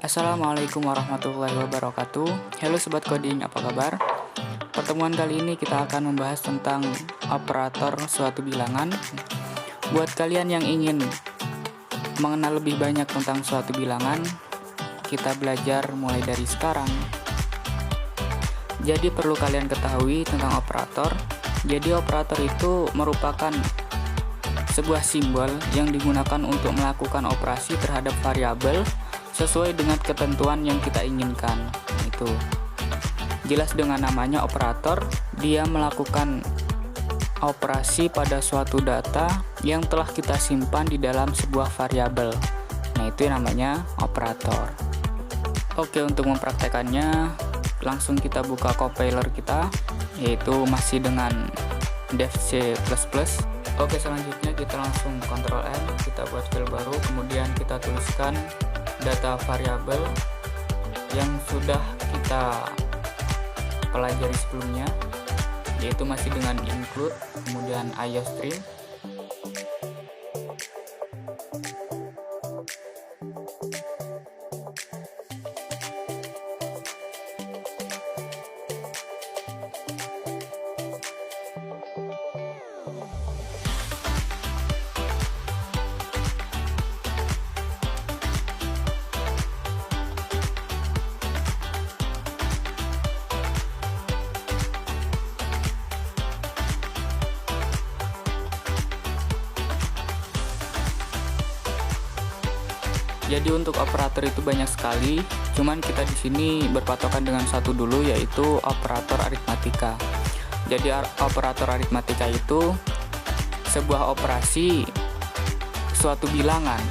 Assalamualaikum warahmatullahi wabarakatuh. Halo Sobat Coding, apa kabar? Pertemuan kali ini kita akan membahas tentang operator suatu bilangan. Buat kalian yang ingin mengenal lebih banyak tentang suatu bilangan, kita belajar mulai dari sekarang. Jadi perlu kalian ketahui tentang operator. Jadi operator itu merupakan sebuah simbol yang digunakan untuk melakukan operasi terhadap variabel sesuai dengan ketentuan yang kita inginkan. Itu jelas dengan namanya operator, dia melakukan operasi pada suatu data yang telah kita simpan di dalam sebuah variabel. Nah, itu yang namanya operator. Oke, untuk mempraktekannya langsung kita buka compiler kita, yaitu masih dengan dev C++. Oke, selanjutnya kita langsung Ctrl N, kita buat file baru, kemudian kita tuliskan data variabel yang sudah kita pelajari sebelumnya, yaitu masih dengan include, kemudian IOStream. Jadi untuk operator itu banyak sekali, cuman kita di sini berpatokan dengan satu dulu, yaitu operator aritmatika. Jadi operator aritmatika itu sebuah operasi suatu bilangan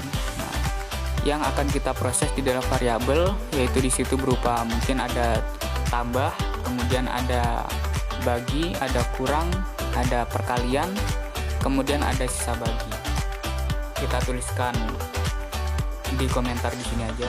yang akan kita proses di dalam variabel, yaitu di situ berupa mungkin ada tambah, kemudian ada bagi, ada kurang, ada perkalian, kemudian ada sisa bagi. Kita tuliskan di komentar di sini aja.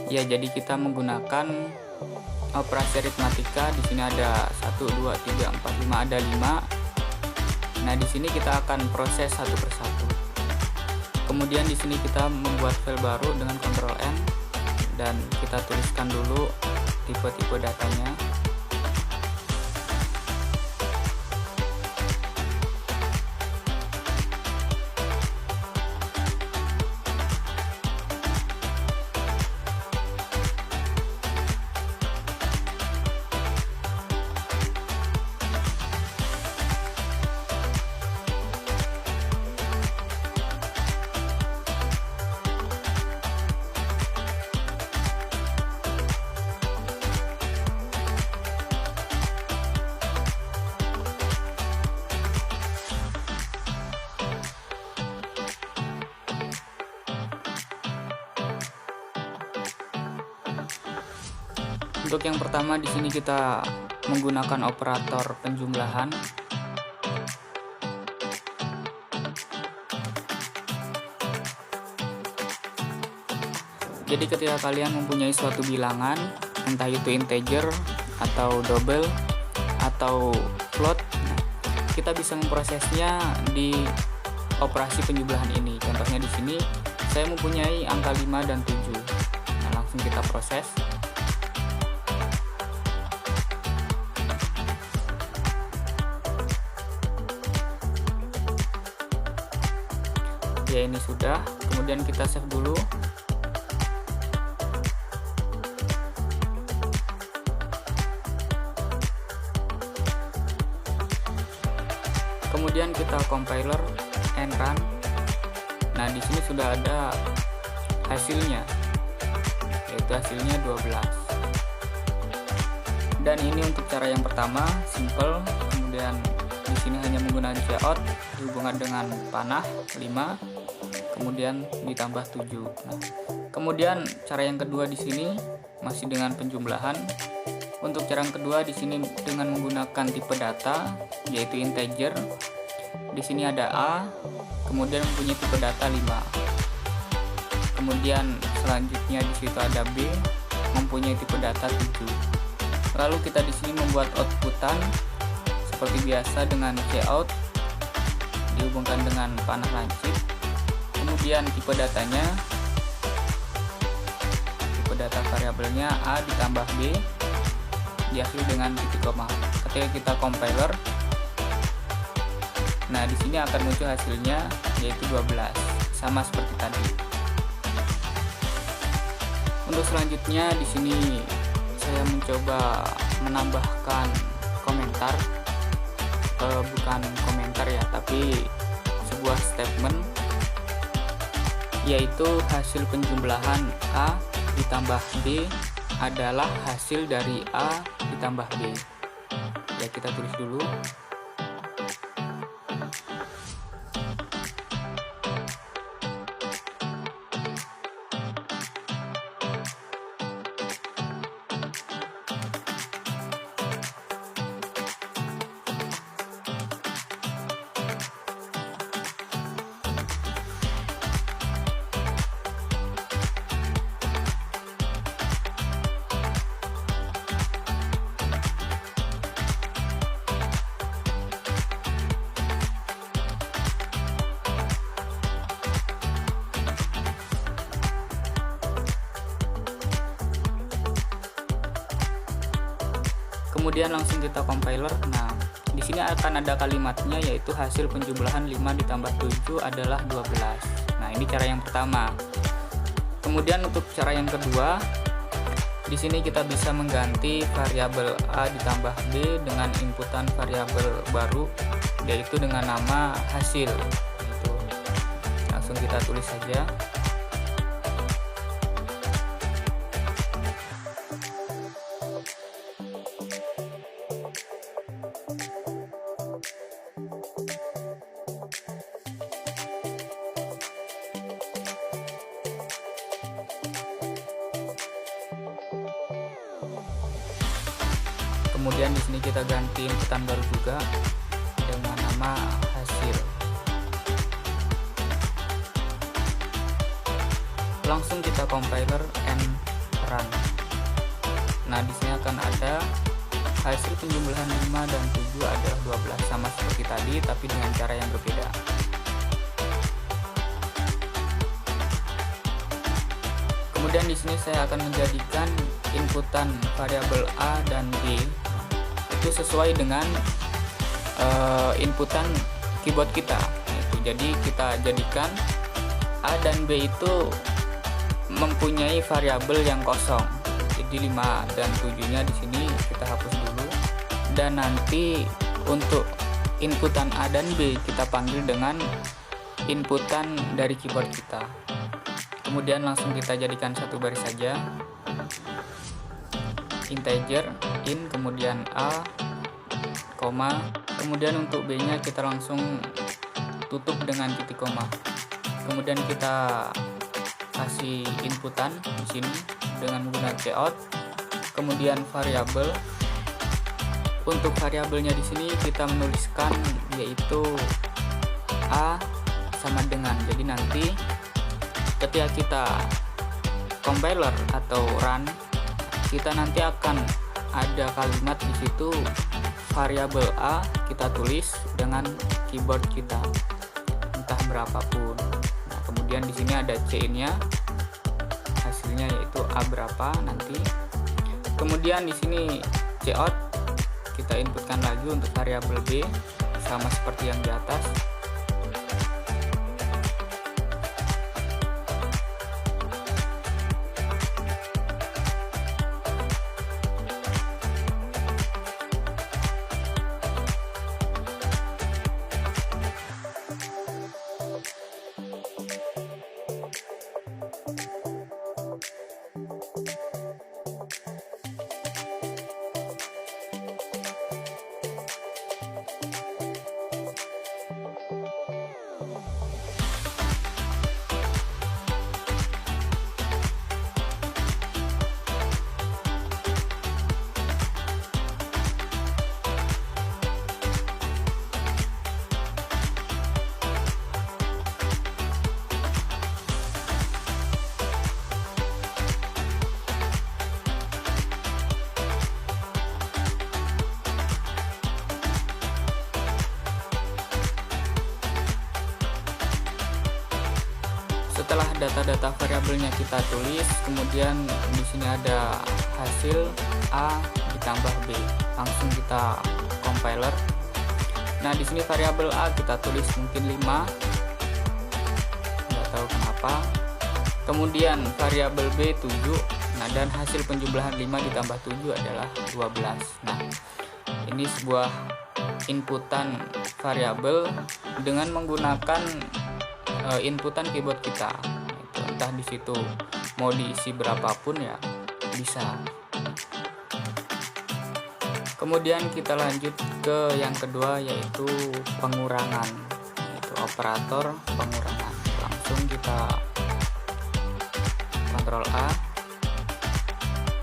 Ya, jadi kita menggunakan operasi aritmatika. Di sini ada 1 2 3 4 5, ada 5. Nah, di sini kita akan proses satu persatu. Kemudian di sini kita membuat file baru dengan Ctrl N dan kita tuliskan dulu tipe-tipe datanya. Untuk yang pertama di sini kita menggunakan operator penjumlahan. Jadi ketika kalian mempunyai suatu bilangan, entah itu integer atau double atau float. Nah, kita bisa memprosesnya di operasi penjumlahan ini. Contohnya di sini saya mempunyai angka 5 dan 7. Nah, langsung kita proses. Ya, ini sudah. Kemudian kita save dulu. Kemudian kita compiler and run. Nah, di sini sudah ada hasilnya, yaitu hasilnya 12. Dan ini untuk cara yang pertama, simple. Kemudian di sini hanya menggunakan cout dihubungkan dengan panah 5, kemudian ditambah 7. Nah, kemudian cara yang kedua di sini masih dengan penjumlahan. Untuk cara yang kedua di sini dengan menggunakan tipe data, yaitu integer. Di sini ada A, kemudian mempunyai tipe data 5. Kemudian selanjutnya di situ ada B, mempunyai tipe data 7. Lalu kita di sini membuat outputan seperti biasa dengan cout dihubungkan dengan panah lancip. Kemudian tipe datanya, tipe data variabelnya A ditambah B diakhiri dengan titik koma. Ketika kita compiler, nah di sini akan muncul hasilnya yaitu 12, sama seperti tadi. Untuk selanjutnya di sini saya mencoba menambahkan komentar, bukan komentar ya, tapi sebuah statement, yaitu hasil penjumlahan A ditambah B adalah hasil dari A ditambah B. Ya, kita tulis dulu. Kemudian langsung kita compiler. Nah, di sini akan ada kalimatnya, yaitu hasil penjumlahan 5 ditambah 7 adalah 12. Nah, ini cara yang pertama. Kemudian untuk cara yang kedua, di sini kita bisa mengganti variabel A ditambah B dengan inputan variabel baru, yaitu dengan nama hasil. Itu langsung kita tulis saja. Kemudian di sini kita ganti inputan baru juga dengan nama hasil. Langsung kita compiler and run. Nah, di sini akan ada hasil penjumlahan 5 dan 7 adalah 12, sama seperti tadi tapi dengan cara yang berbeda. Kemudian di sini saya akan menjadikan inputan variabel A dan B itu sesuai dengan inputan keyboard kita. Jadi kita jadikan A dan B itu mempunyai variabel yang kosong. Jadi 5 dan 7-nya di sini kita hapus dulu. Dan nanti untuk inputan A dan B kita panggil dengan inputan dari keyboard kita. Kemudian langsung kita jadikan satu baris saja. Integer in, kemudian A, koma, kemudian untuk B-nya kita langsung tutup dengan titik koma. Kemudian kita kasih inputan di sini dengan menggunakan cout. Kemudian variabel. Untuk variabelnya di sini kita menuliskan yaitu A sama dengan. Jadi nanti ketika kita compiler atau run, kita nanti akan ada kalimat di situ variabel A kita tulis dengan keyboard kita entah berapapun. Nah, kemudian di sini ada C-nya, hasilnya yaitu A berapa nanti. Kemudian di sini cout kita inputkan lagi untuk variabel B sama seperti yang di atas. Setelah data-data variabelnya kita tulis, kemudian di sini ada hasil A ditambah B. Langsung kita compiler. Nah, di sini variabel A kita tulis mungkin 5. Nggak tahu kenapa. Kemudian variabel B 7. Nah, dan hasil penjumlahan 5 ditambah 7 adalah 12. Nah, ini sebuah inputan variabel dengan menggunakan inputan keyboard kita. Itu, entah di situ mau diisi berapapun ya bisa. Kemudian kita lanjut ke yang kedua yaitu pengurangan, yaitu operator pengurangan. Langsung kita Ctrl A,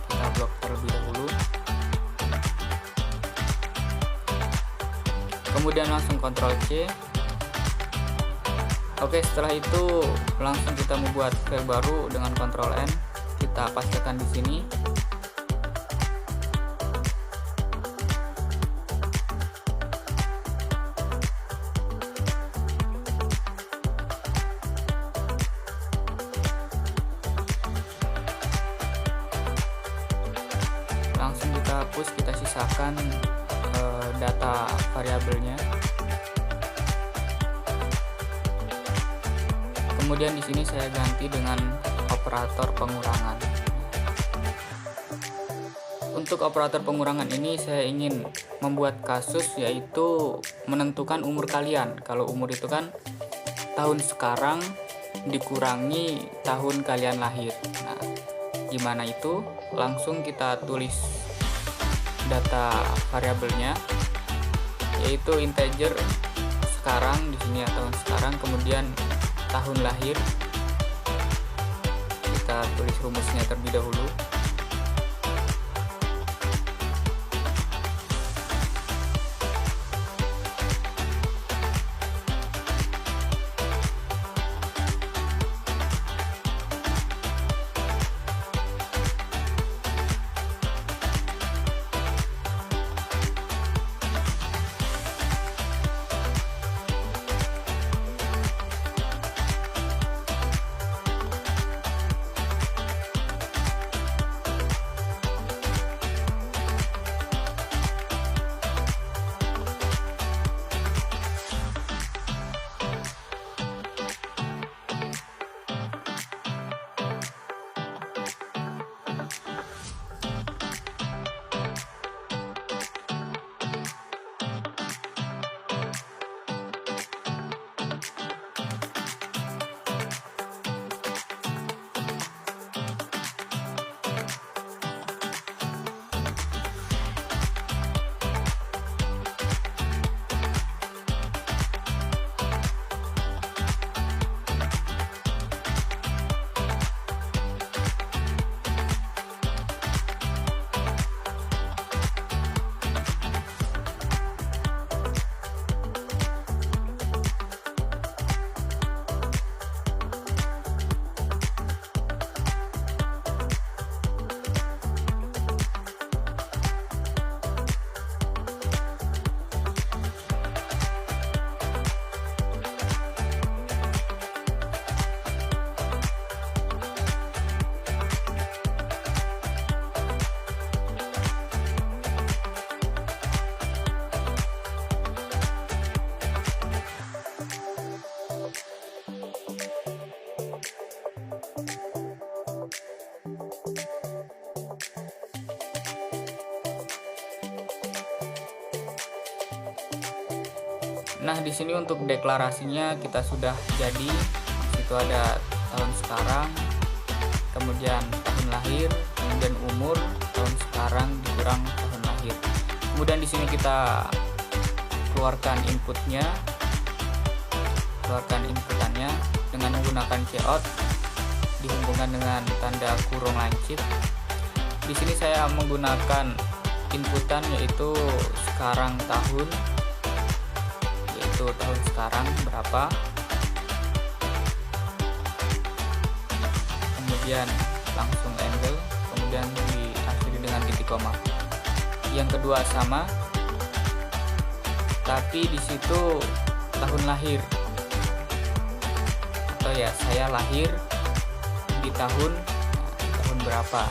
kita blok terlebih dahulu. Kemudian langsung Ctrl C. Oke, setelah itu langsung kita membuat file baru dengan Ctrl N. Kita pastikan di sini. Langsung kita hapus, kita sisakan data variabelnya. Kemudian di sini saya ganti dengan operator pengurangan. Untuk operator pengurangan ini saya ingin membuat kasus yaitu menentukan umur kalian. Kalau umur itu kan tahun sekarang dikurangi tahun kalian lahir. Nah, gimana itu? Langsung kita tulis data variabelnya yaitu integer sekarang di sini ya, tahun sekarang, kemudian tahun lahir. Kita tulis rumusnya terlebih dahulu. Nah, di sini untuk deklarasinya kita sudah jadi. Di situ ada tahun sekarang, kemudian tahun lahir, kemudian umur, tahun sekarang dikurang tahun lahir. Kemudian di sini kita keluarkan inputannya dengan menggunakan cout dihubungkan dengan tanda kurung lancip. Di sini saya menggunakan inputan yaitu sekarang tahun, yaitu tahun sekarang berapa, kemudian langsung angle, kemudian diakhiri dengan titik koma. Yang kedua sama, tapi di situ tahun lahir, atau ya saya lahir di tahun berapa.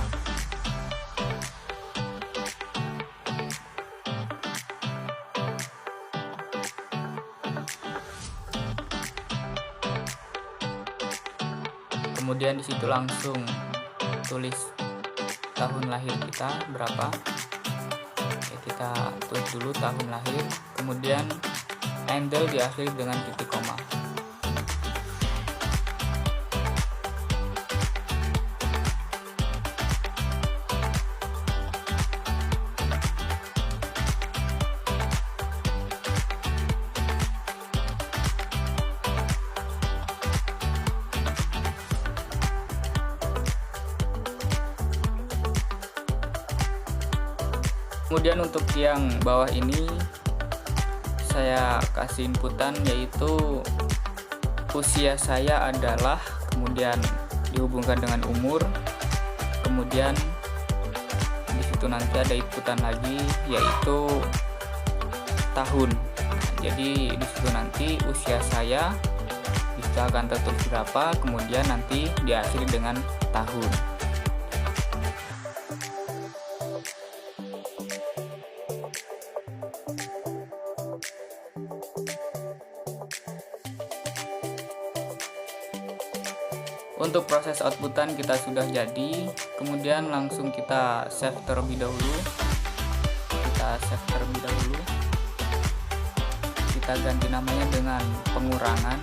Kemudian di situ langsung tulis tahun lahir kita berapa. Ya, kita tulis dulu tahun lahir, kemudian handle diakhiri dengan titik koma. Kemudian untuk yang bawah ini saya kasih inputan yaitu usia saya adalah, kemudian dihubungkan dengan umur, kemudian di situ nanti ada inputan lagi yaitu tahun. Jadi di situ nanti usia saya bisa akan tertulis berapa, kemudian nanti diakhiri dengan tahun. Untuk proses outputan kita sudah jadi, kemudian langsung kita save terlebih dahulu. Kita ganti namanya dengan pengurangan.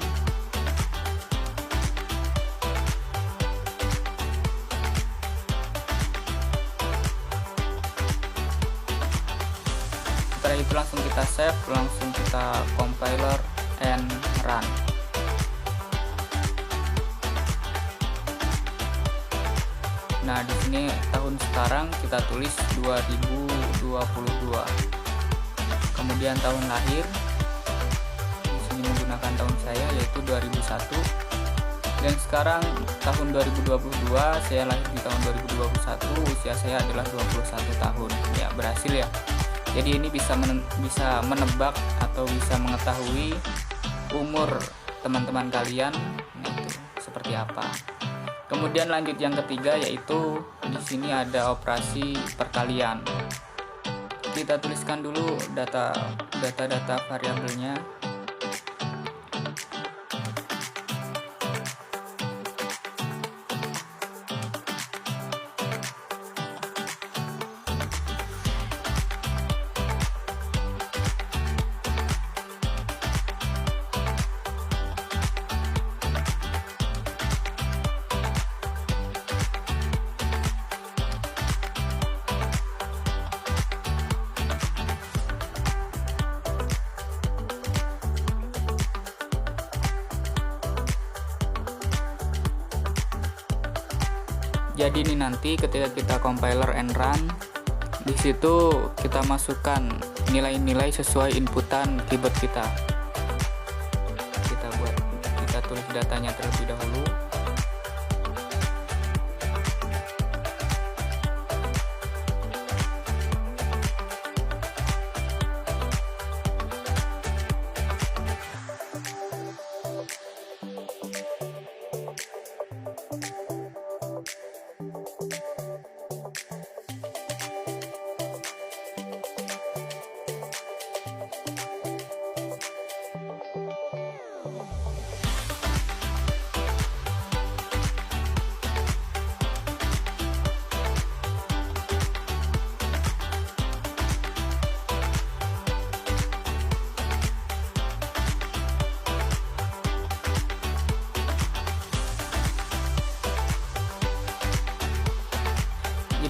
Setelah itu langsung kita save, langsung kita compiler and run. Nah, di sini tahun sekarang kita tulis 2022. Kemudian tahun lahir di sini menggunakan tahun saya yaitu 2001. Dan sekarang tahun 2022, saya lahir di tahun 2021, usia saya adalah 21 tahun. Ya, berhasil ya. Jadi ini bisa menebak atau bisa mengetahui umur teman-teman kalian. Nah, itu seperti apa. Kemudian lanjut yang ketiga yaitu di sini ada operasi perkalian. Kita tuliskan dulu data variabelnya. Jadi ini nanti ketika kita compiler and run, di situ kita masukkan nilai-nilai sesuai inputan keyboard kita. Kita tulis datanya terlebih dahulu.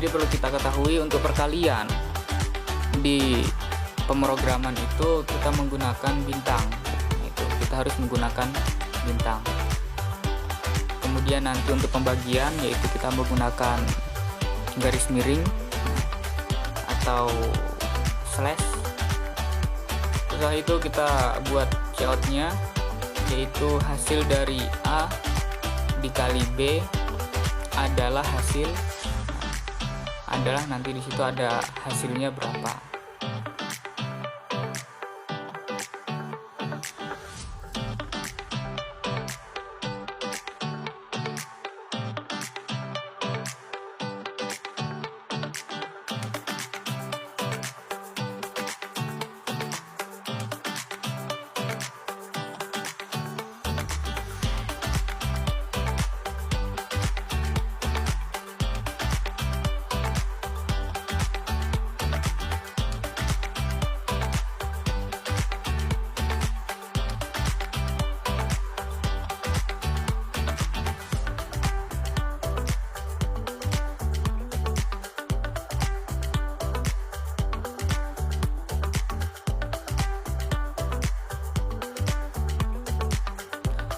Jadi perlu kita ketahui untuk perkalian di pemrograman itu kita menggunakan bintang. Itu kita harus menggunakan bintang. Kemudian nanti untuk pembagian yaitu kita menggunakan garis miring atau slash. Setelah itu kita buat coutnya, yaitu hasil dari A dikali B adalah nanti di situ ada hasilnya berapa.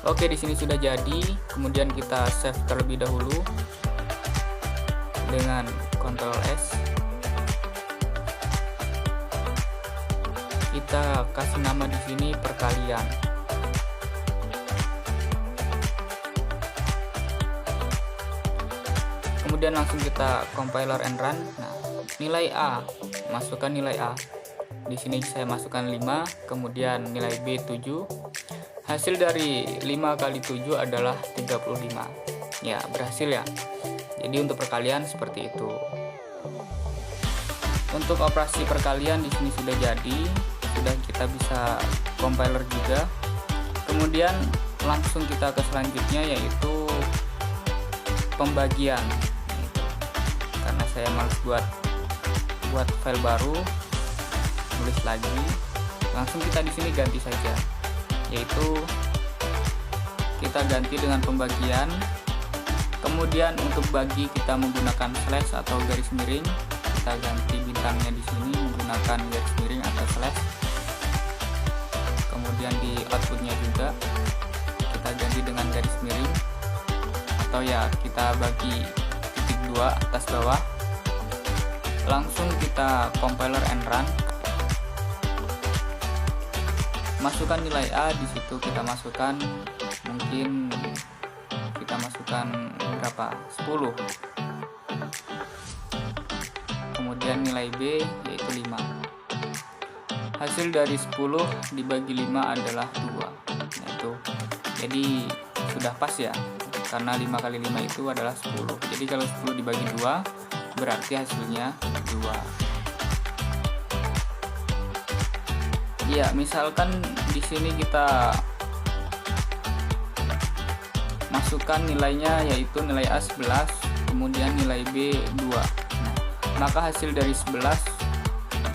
Oke, di sini sudah jadi. Kemudian kita save terlebih dahulu dengan Ctrl S. Kita kasih nama di sini perkalian. Kemudian langsung kita compiler and run. Nah, nilai A, masukkan nilai A. Di sini saya masukkan 5, kemudian nilai B 7. Hasil dari 5 kali 7 adalah 35. Ya, berhasil ya. Jadi untuk perkalian seperti itu. Untuk operasi perkalian di sini sudah jadi, sudah kita bisa compiler juga. Kemudian langsung kita ke selanjutnya yaitu pembagian. Karena saya malas buat file baru, tulis lagi. Langsung kita di sini ganti saja. Yaitu kita ganti dengan pembagian. Kemudian untuk bagi kita menggunakan slash atau garis miring. Kita ganti bintangnya di sini menggunakan garis miring atau slash. Kemudian di outputnya juga kita ganti dengan garis miring atau ya kita bagi titik 2 atas bawah. Langsung kita compiler and run. Masukkan nilai A, di situ kita masukkan mungkin kita masukkan berapa? 10. Kemudian nilai B yaitu 5. Hasil dari 10 dibagi 5 adalah 2. Nah, itu. Jadi sudah pas ya. Karena 5 kali 5 itu adalah 10. Jadi kalau 10 dibagi 2 berarti hasilnya 2. Ya, misalkan di sini kita masukkan nilainya yaitu nilai A 11, kemudian nilai B 2. Nah, maka hasil dari 11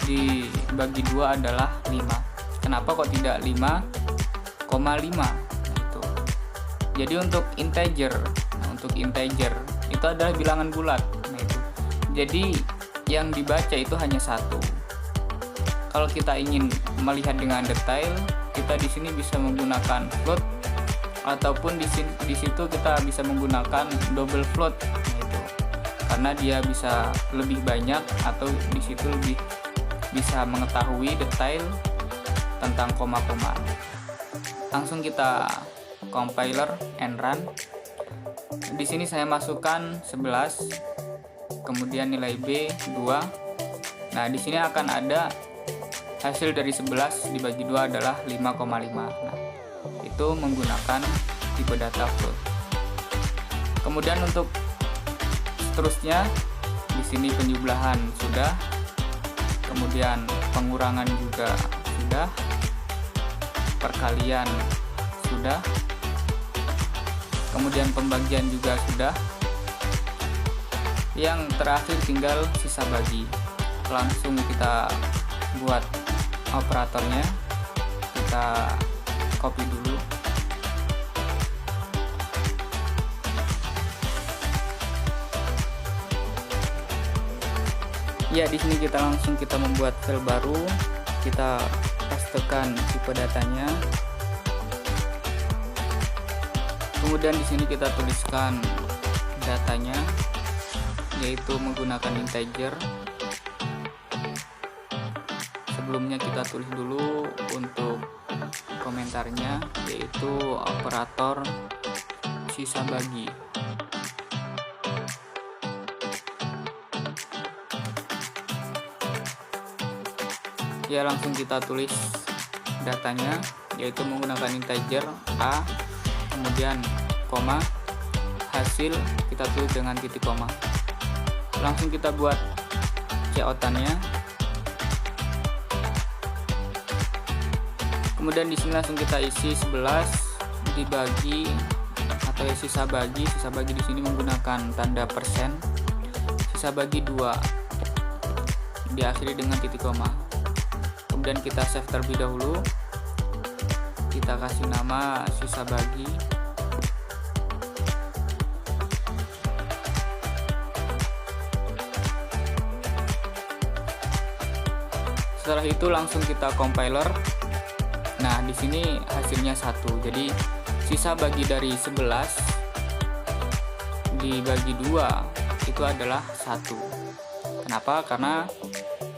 dibagi 2 adalah 5. Kenapa kok tidak 5,5? Nah, itu. Jadi untuk integer itu adalah bilangan bulat. Nah, itu. Jadi yang dibaca itu hanya 1. Kalau kita ingin melihat dengan detail, kita di sini bisa menggunakan float ataupun di situ kita bisa menggunakan double float. Nah, itu. Karena dia bisa lebih banyak atau di situ lebih bisa mengetahui detail tentang koma-koma. Langsung kita compiler and run. Di sini saya masukkan 11, kemudian nilai B 2. Nah, di sini akan ada hasil dari 11 dibagi 2 adalah 5,5. Nah, itu menggunakan tipe data float. Kemudian untuk seterusnya di sini penjumlahan sudah, kemudian pengurangan juga sudah, perkalian sudah, kemudian pembagian juga sudah. Yang terakhir tinggal sisa bagi. Langsung kita buat operatornya, kita copy dulu. Ya, di sini kita langsung membuat file baru. Kita pastekan tipe datanya. Kemudian di sini kita tuliskan datanya, yaitu menggunakan integer. Sebelumnya kita tulis dulu untuk komentarnya, yaitu operator sisa bagi. Ya, langsung kita tulis datanya, yaitu menggunakan integer A, kemudian koma, hasil kita tulis dengan titik koma. Langsung kita buat count-nya. Kemudian di sini langsung kita isi 11 dibagi atau ya sisa bagi di sini menggunakan tanda persen. Sisa bagi 2 diakhiri dengan titik koma. Kemudian kita save terlebih dahulu. Kita kasih nama sisa bagi. Setelah itu langsung kita compiler. Nah, di sini hasilnya 1. Jadi sisa bagi dari 11 dibagi 2 itu adalah 1. Kenapa? Karena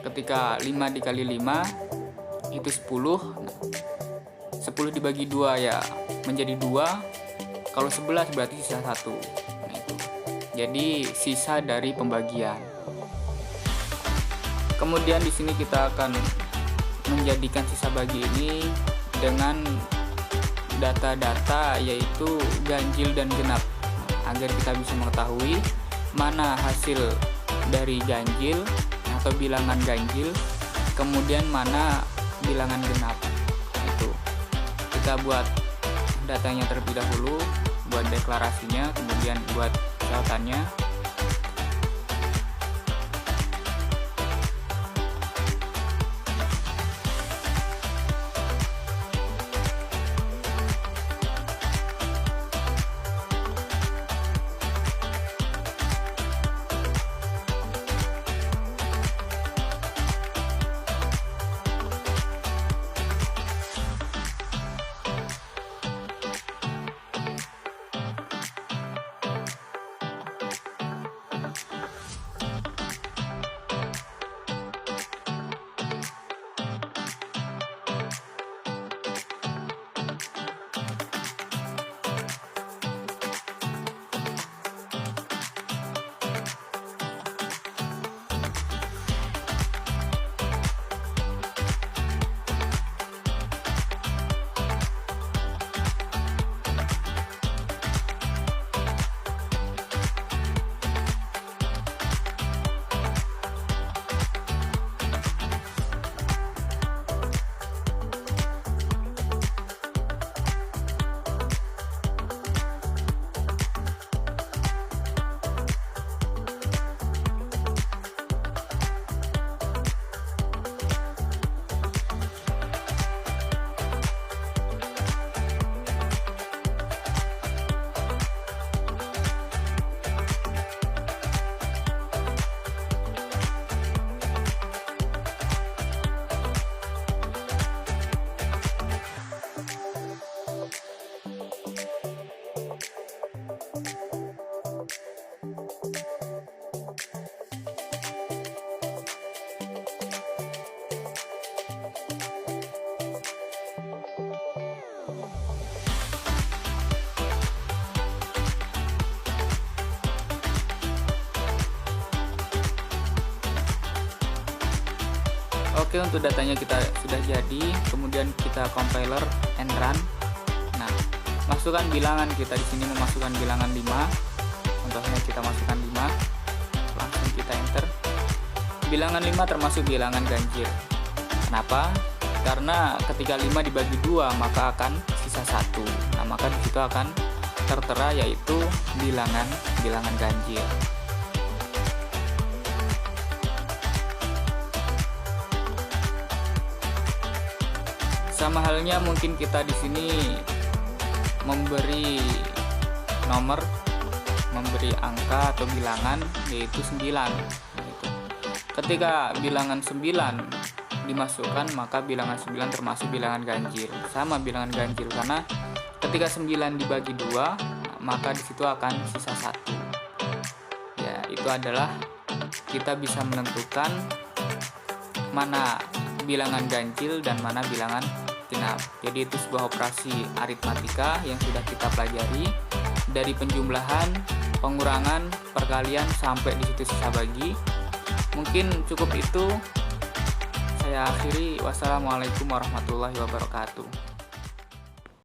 ketika 5 dikali 5 itu 10. 10 dibagi 2 ya menjadi 2. Kalau 11 berarti sisa 1. Nah, itu. Jadi sisa dari pembagian. Kemudian di sini kita akan menjadikan sisa bagi ini dengan data-data, yaitu ganjil dan genap, agar kita bisa mengetahui mana hasil dari ganjil atau bilangan ganjil, kemudian mana bilangan genap. Itu kita buat datanya terlebih dahulu, buat deklarasinya, kemudian buat catatannya. Oke, untuk datanya kita sudah jadi, kemudian kita compiler and run. Nah, masukkan bilangan, kita di sini memasukkan bilangan 5. Contohnya kita masukkan 5. Langsung kita enter. Bilangan 5 termasuk bilangan ganjil. Kenapa? Karena ketika 5 dibagi 2 maka akan sisa 1. Nah, maka di situ akan tertera yaitu bilangan ganjil. Sama halnya mungkin kita di sini memberi nomor, memberi angka atau bilangan yaitu 9. Ketika bilangan 9 dimasukkan, maka bilangan 9 termasuk bilangan ganjil. Sama bilangan ganjil karena ketika 9 dibagi 2, maka disitu akan sisa 1. Ya, itu adalah kita bisa menentukan mana bilangan ganjil dan mana bilangan genap. Jadi itu sebuah operasi aritmatika yang sudah kita pelajari dari penjumlahan, pengurangan, perkalian sampai di situ sisa bagi. Mungkin cukup itu. Saya akhiri. Wassalamualaikum warahmatullahi wabarakatuh.